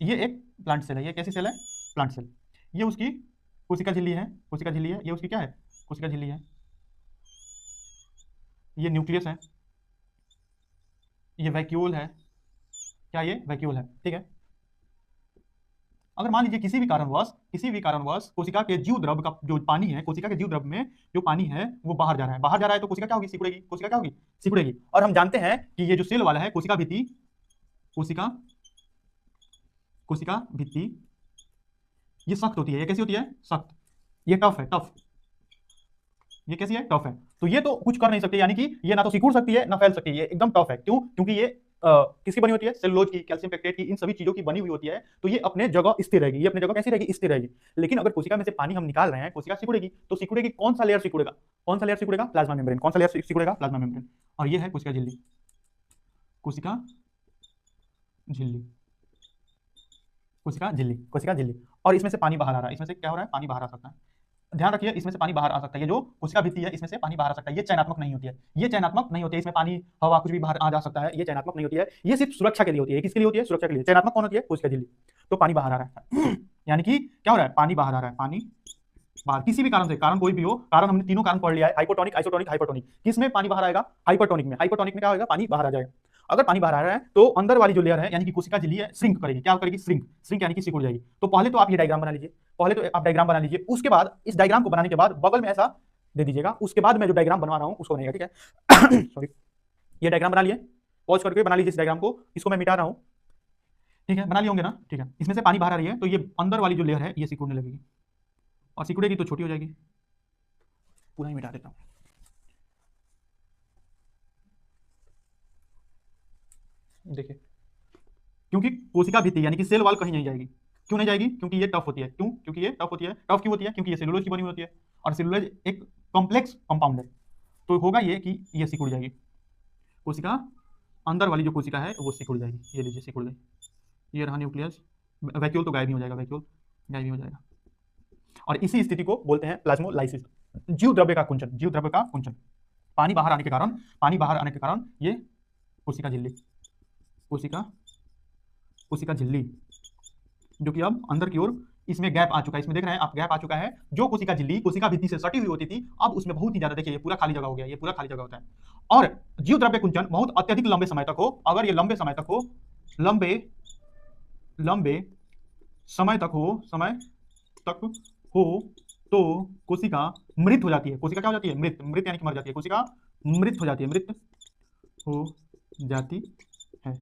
ये एक plant cell है, ये कैसी सेल है? Plant cell. ये उसकी कोशिका झिल्ली है, कोशिका झिल्ली है, ये उसकी क्या है? कोशिका झिल्ली है। ये न्यूक्लियस है, ये वैक्यूल है। क्या ये वैक्यूल है? ठीक है। अगर मान लीजिए किसी भी कारणवश कोशिका के जीव द्रव का जो पानी है, कोशिका के जीव द्रव में जो पानी है वो बाहर जा रहा है, बाहर जा रहा है, तो कोशिका क्या होगी? सिकुड़ेगी। कोशिका क्या होगी? सिकुड़ेगी। और हम जानते हैं कि ये जो सेल वाला है, कोशिका भित्ति, कोशिका कोशिका भित्ति, ये सख्त होती है। ये कैसी होती है? सख्त। ये टफ है, टफ। ये कैसी है? टफ है। तो ये तो कुछ कर नहीं सकती, यानी कि ये ना तो सिकुड़ सकती है ना फैल सकती है, ये एकदम टफ है। क्यों? क्योंकि ये किसकी बनी होती है? सेलुलोज की, कैल्शियम पेक्टेट की, इन सभी चीजों की बनी हुई होती है। तो ये अपने जगह स्थिर रहेगी, ये अपने जगह कैसी रहेगी? स्थिर रहेगी। लेकिन अगर कोशिका में से पानी हम निकाल रहे हैं, कोशिका सिकुड़ेगी। तो सिकुड़ेगी, कौन सा लेयर सिकुड़ेगा? कौन सा लेयर सिकुड़ेगा? Plasma membrane. कौन सा लेयर सिकुड़ेगा? Plasma membrane. और ये है कोशिका झिल्ली, कोशिका झिल्ली, कोशिका झिल्ली, कोशिका झिल्ली। और इसमें से पानी बाहर आ रहा है, इसमें से क्या हो रहा है? पानी बाहर आ सकता है। ध्यान रखिए, इसमें से पानी बाहर आ सकता है। ये जो कोशिका भित्ति है, इसमें से पानी बाहर आ सकता है। ये चयनात्मक नहीं होती है, ये चयनात्मक नहीं होती है। इसमें पानी, हवा, कुछ भी बाहर आ जा सकता है। ये चयनात्मक नहीं होती है, ये सिर्फ सुरक्षा के लिए होती है। किसके लिए होती है? सुरक्षा के लिए। चयनात्मक कौन होती है? कोशिका झिल्ली। तो पानी बाहर आ रहा है यानी कि क्या हो रहा है? पानी बाहर आ रहा है, पानी बाहर, किसी भी कारण से, कारण कोई भी हो, कारण हमने तीनों कारण पढ़ लिया है, हाइपोटोनिक, आइसोटोनिक, हाइपरटोनिक। किसमें पानी बाहर आएगा? हाइपरटोनिक में। हाइपरटोनिक में क्या होगा? पानी बाहर आ जाएगा। अगर पानी बाहर आ रहा है तो अंदर वाली जो लेयर है, यानी कि कोशिका झिल्ली है, श्रिंक करेगी। क्या करेगी? श्रिंक। श्रिंक यानी कि सिकुड़ जाएगी। तो पहले तो आप ये डायग्राम बना लीजिए, पहले तो आप डायग्राम बना लीजिए। उसके बाद इस डायग्राम को बनाने के बाद बगल में ऐसा दे दीजिएगा। उसके बाद मैं जो डायग्राम बनवा रहा हूं उसको बनेगा, ठीक है? सॉरी, ये डायग्राम बना लिए, पॉज करके बना लीजिए इस डायग्राम को। इसको मैं मिटा रहा हूं, ठीक है? बना लिए होंगे ना? ठीक है। इसमें से पानी बाहर आ रही है, तो ये अंदर वाली जो लेयर है ये सिकुड़ने लगेगी, और सिकुड़ेगी तो छोटी हो जाएगी। पूरा ही मिटा देता हूं, देखिए। क्योंकि कोशिका भित्ति यानी कि सेल वॉल कहीं नहीं जाएगी। क्यों नहीं जाएगी? क्योंकि ये टफ होती है। क्यों? क्योंकि ये टफ होती है। टफ क्यों होती है? क्योंकि ये सेलुलोज की बनी हुई होती है, और सेलुलोज एक कॉम्प्लेक्स कंपाउंड है। तो होगा ये कि ये सिकुड़ जाएगी कोशिका, अंदर वाली जो कोशिका है वो सिकुड़ जाएगी। ये लीजिए, सिकुड़ गई। ये रहा न्यूक्लियस। वैक्यूल तो गायब ही हो जाएगा, वैक्यूल गायब ही हो जाएगा। और इसी स्थिति को बोलते हैं प्लाज्मोलाइसिस, जीव द्रव्य का कुंचन, जीव द्रव्य का कुंचन। पानी बाहर आने के कारण, पानी बाहर आने के कारण ये कोशिका झिल्ली, कोशिका कोशिका झिल्ली, जो कि अब अंदर की ओर इसमें गैप आ चुका है। इसमें देख रहे हैं आप, गैप आ चुका है। जो कोशिका झिल्ली कोशिका भित्ति से सटी हुई होती थी, अब उसमें बहुत ही ज्यादा, देखिए ये पूरा खाली जगह हो गया, ये पूरा खाली जगह होता है। और जीव द्रव्य कुंचन बहुत अत्यधिक लंबे समय तक हो, अगर ये लंबे समय तक हो, लंबे लंबे समय तक हो, तो कोशिका मृत हो जाती है। कोशिका क्या हो जाती है? मृत। मृत यानी कि मर जाती है। कोशिका मृत हो जाती है, मृत हो जाती